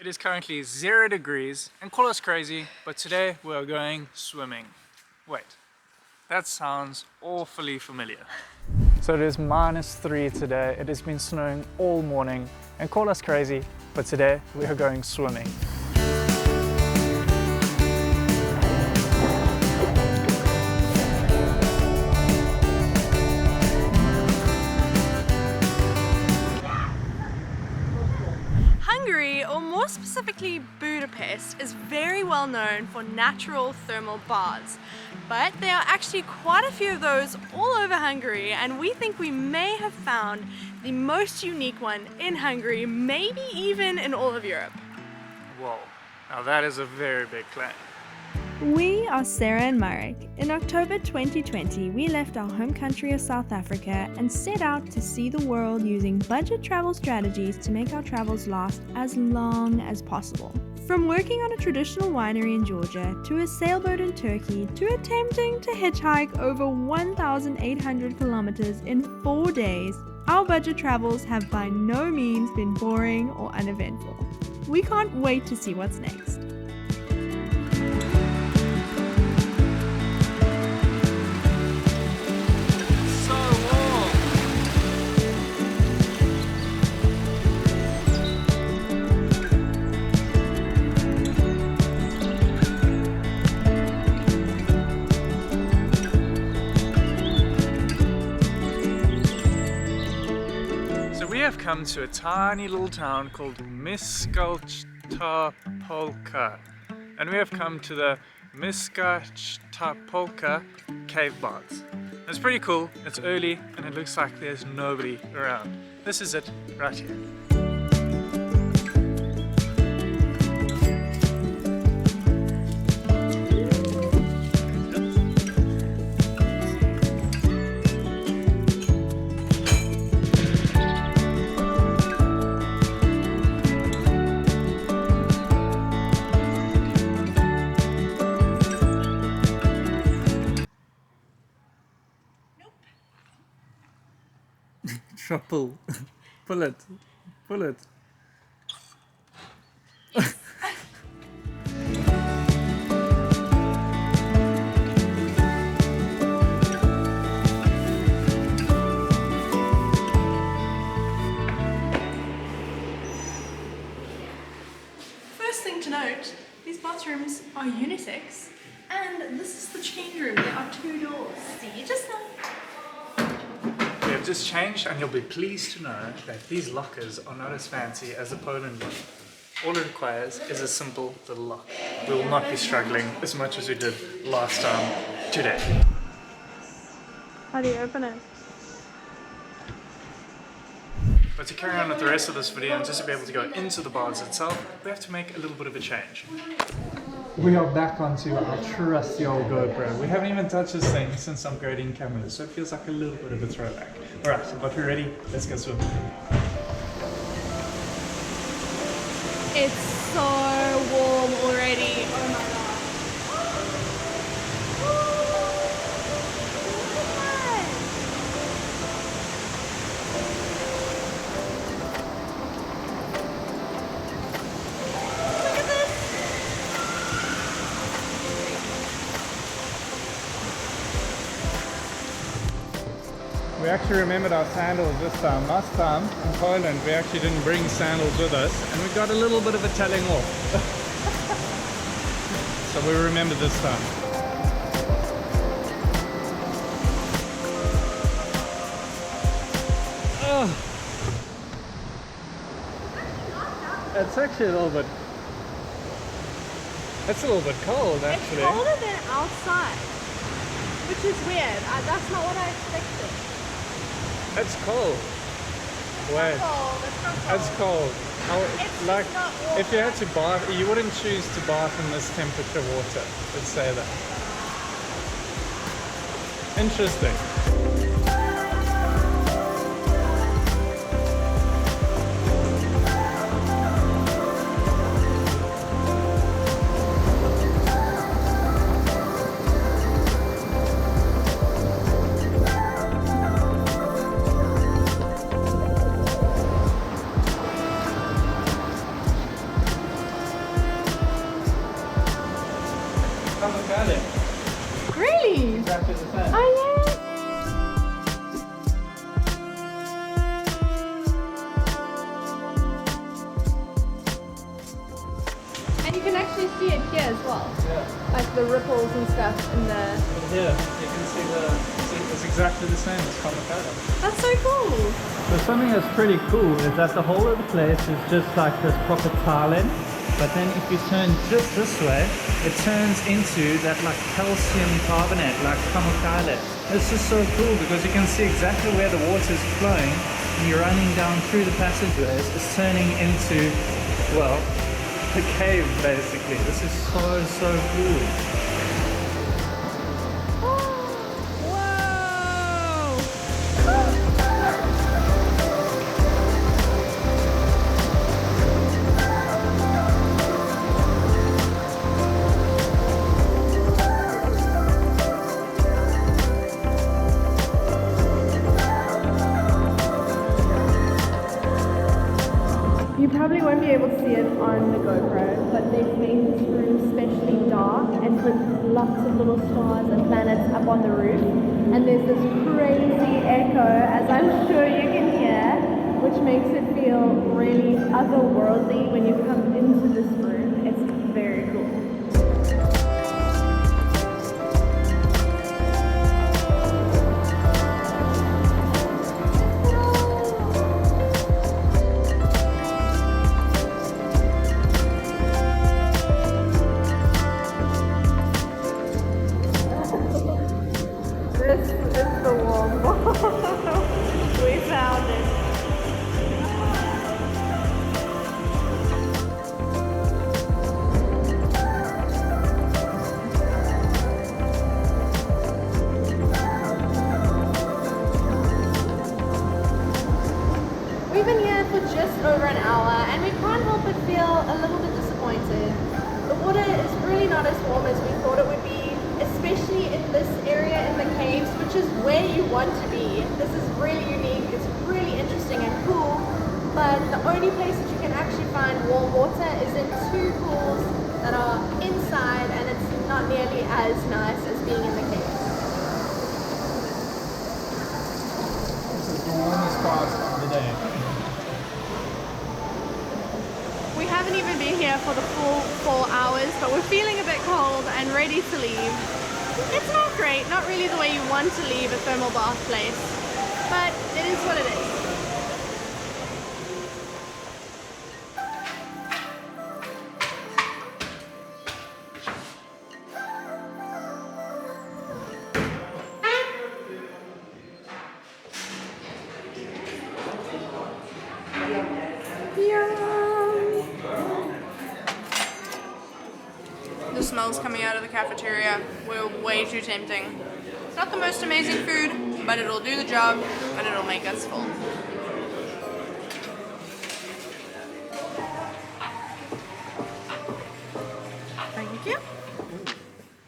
It is currently 0 degrees, and call us crazy, but today we are going swimming. Wait, that sounds awfully familiar. So it is -3 today. It has been snowing all morning, and call us crazy, but today we are going swimming. Hungary, or more specifically Budapest, is very well known for natural thermal baths. But there are actually quite a few of those all over Hungary, and we think we may have found the most unique one in Hungary, maybe even in all of Europe. Whoa, now that is a very big claim. We are Sarah and Marek. In October 2020, we left our home country of South Africa and set out to see the world using budget travel strategies to make our travels last as long as possible. From working on a traditional winery in Georgia, to a sailboat in Turkey, to attempting to hitchhike over 1,800 kilometers in 4 days, our budget travels have by no means been boring or uneventful. We can't wait to see what's next. We have come to a tiny little town called Miskolctapolca, and we have come to the Miskolctapolca cave baths. It's pretty cool, it's early, and it looks like there's nobody around. This is it right here. Pull. Pull it. Pull it. First thing to note, these bathrooms are unisex, and this is the change room. There are 2 doors. See, just now. We have just changed, and you'll be pleased to know that these lockers are not as fancy as the Poland one. All it requires is a simple little lock. We will not be struggling as much as we did last time today. How do you open it? But to carry on with the rest of this video and just to be able to go into the baths itself, we have to make a little bit of a change. We are back onto our trusty old GoPro. We haven't even touched this thing since upgrading cameras, so it feels like a little bit of a throwback. Alright, but we're ready, let's go swimming. It's so warm already. Oh my god. We actually remembered our sandals this time. Last time in Poland we actually didn't bring sandals with us and we got a little bit of a telling off. So we remembered this time. Oh. It's actually a little bit... It's a little bit cold actually. It's colder than outside, which is weird. That's not what I expected. It's cold. Wait. It's not cold. It's cold. It's like not warm. if you had to bath, you wouldn't choose to bath in this temperature water. Let's say that. Interesting. Pamukkale. Really? Exactly the same. Oh yeah. And you can actually see it here as well. Yeah. Like the ripples and stuff in the... Here, you can see it's exactly the same as Pamukkale. That's so cool. So something that's pretty cool is that the whole of the place is just like this proper tile-in, but then if you turn just this way, it turns into that like calcium carbonate, like Pamukkale. This is so cool because you can see exactly where the water is flowing and you're running down through the passageways. It's turning into, well, a cave basically. This is so cool. You probably won't be able to see it on the GoPro, but they've made this room especially dark and put lots of little stars and planets up on the roof. And there's this crazy echo, as I'm sure you can hear, which makes it feel really otherworldly when you come into this room. It's very cool. This is the warm ball. We found it. We've been here for just over an hour and we can't help but feel a little bit disappointed. The water is really not as warm as we thought it would be, especially in this area in the caves, which is where you want to be. This is really unique, it's really interesting and cool, but the only place that you can actually find warm water is in two pools that are inside, and it's not nearly as nice as being in the caves. This is the warmest part of the day. We haven't even been here for the full 4 hours, but we're feeling a bit cold and ready to leave. It's not great, not really the way you want to leave a thermal bath place, but it is what it is. The smells coming out of the cafeteria were way too tempting. It's not the most amazing food, but it'll do the job and it'll make us full. Thank you.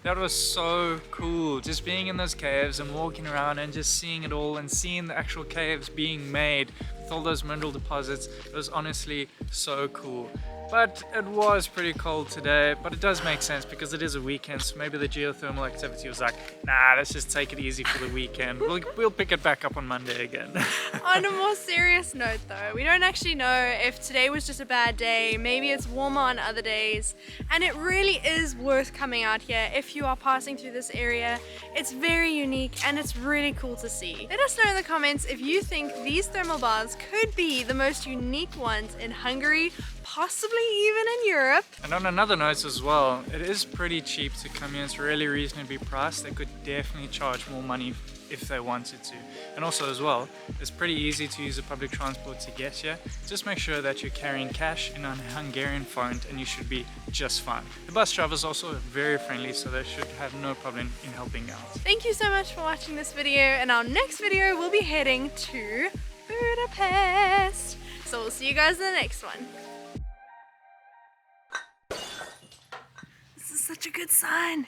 That was so cool, just being in those caves and walking around and just seeing it all and seeing the actual caves being made with all those mineral deposits. It was honestly so cool. But it was pretty cold today, but it does make sense because it is a weekend, so maybe the geothermal activity was like, nah, let's just take it easy for the weekend. We'll pick it back up on Monday again. On a more serious note though, we don't actually know if today was just a bad day, maybe it's warmer on other days, and it really is worth coming out here if you are passing through this area. It's very unique and it's really cool to see. Let us know in the comments if you think these thermal baths could be the most unique ones in Hungary, possibly even in Europe. And on another note as well, it is pretty cheap to come here. It's really reasonably priced. They could definitely charge more money if they wanted to. And also as well, it's pretty easy to use the public transport to get here. Just make sure that you're carrying cash in a Hungarian forint and you should be just fine. The bus driver is also very friendly, so they should have no problem in helping out. Thank you so much for watching this video. In our next video, we'll be heading to Budapest. So we'll see you guys in the next one. This is such a good sign.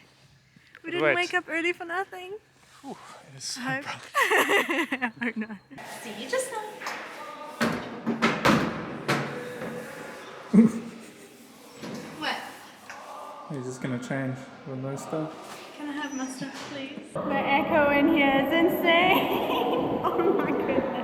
We didn't wake up early for nothing. Whew, it is so I bright. hope not. See you just now. What? He's just gonna change with no stuff. Can I have my stuff, please? The echo in here is insane. Oh my goodness.